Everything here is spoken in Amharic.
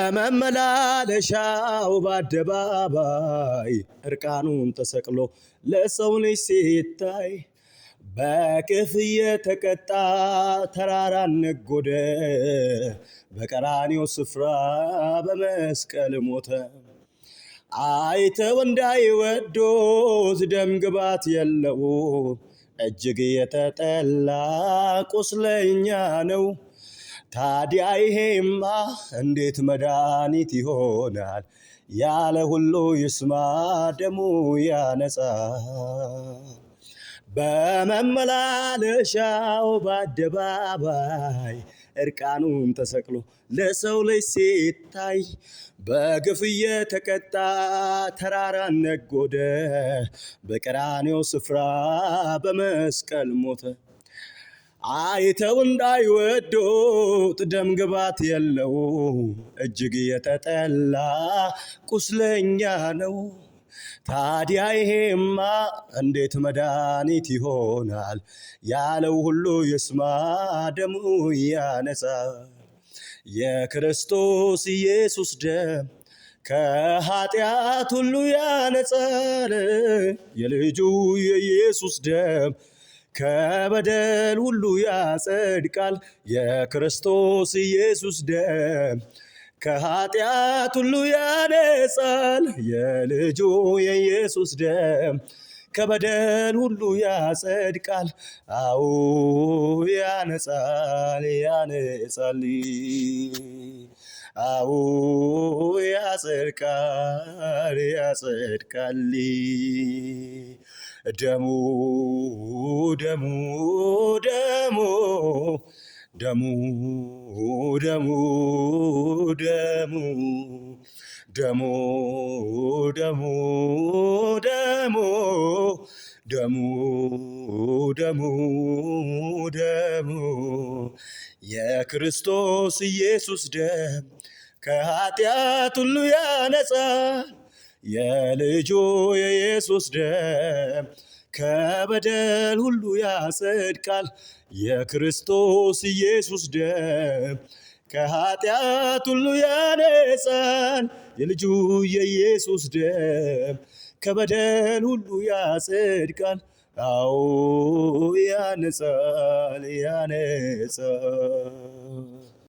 በመመላለሻው በአደባባይ እርቃኑን ተሰቅሎ ለሰው ልጅ ሲታይ በግፍ የተቀጣ ተራራን ነጎደ። በቀራንዮ ስፍራ በመስቀል ሞተ። አይተው እንዳይወዱት ደም ግባት የለው፣ እጅግ የተጠላ ቁስለኛ ነው። ታዲያ ይሄማ እንዴት መድኃኒት ይሆናል? ያለ ሁሉ ይስማ ደሙ ያነጻል። በመመላለሻው በአደባባይ እርቃኑን ተሰቅሎ ለሰው ልጅ ሲታይ በግፍ የተቀጣ ተራራን ነጎደ። በቀራንዮ ስፍራ በመስቀል ሞተ። አይተው እንዳይወዱት ደም ግባት የለው፣ እጅግ የተጠላ ቁስለኛ ነው። ታዲያ ይሄማ እንዴት መድኃኒት ይሆናል? ያለው ሁሉ ይስማ ደሙ ያነጻል። የክርስቶስ ኢየሱስ ደም ከኃጢአት ሁሉ ያነጻል። የልጁ የኢየሱስ ደም ከበደል ሁሉ ያጸድቃል። የክርስቶስ ኢየሱስ ደም ከኃጢአት ሁሉ ያነጻል። የልጁ የኢየሱስ ደም ከበደል ሁሉ ያጸድቃል። አዎ ያነጻል፣ ያነጻል። አዎ ያጸድቃል፣ ያጸድቃል። ደሙ ደሙ ደሙ ደሙ ደሙ ደሙ ደሙ ደሙ ደሙ ደሙ ደሙ ደሙ የክርስቶስ ኢየሱስ ደም ከኃጢአት ሁሉ ያነጻል። የልጁ የኢየሱስ ደም ከበደል ሁሉ ያጸድቃል። የክርስቶስ ኢየሱስ ደም ከኃጢአት ሁሉ ያነጻል። የልጁ የኢየሱስ ደም ከበደል ሁሉ ያጸድቃል። አዎ ያነጻል፣ ያነጻል።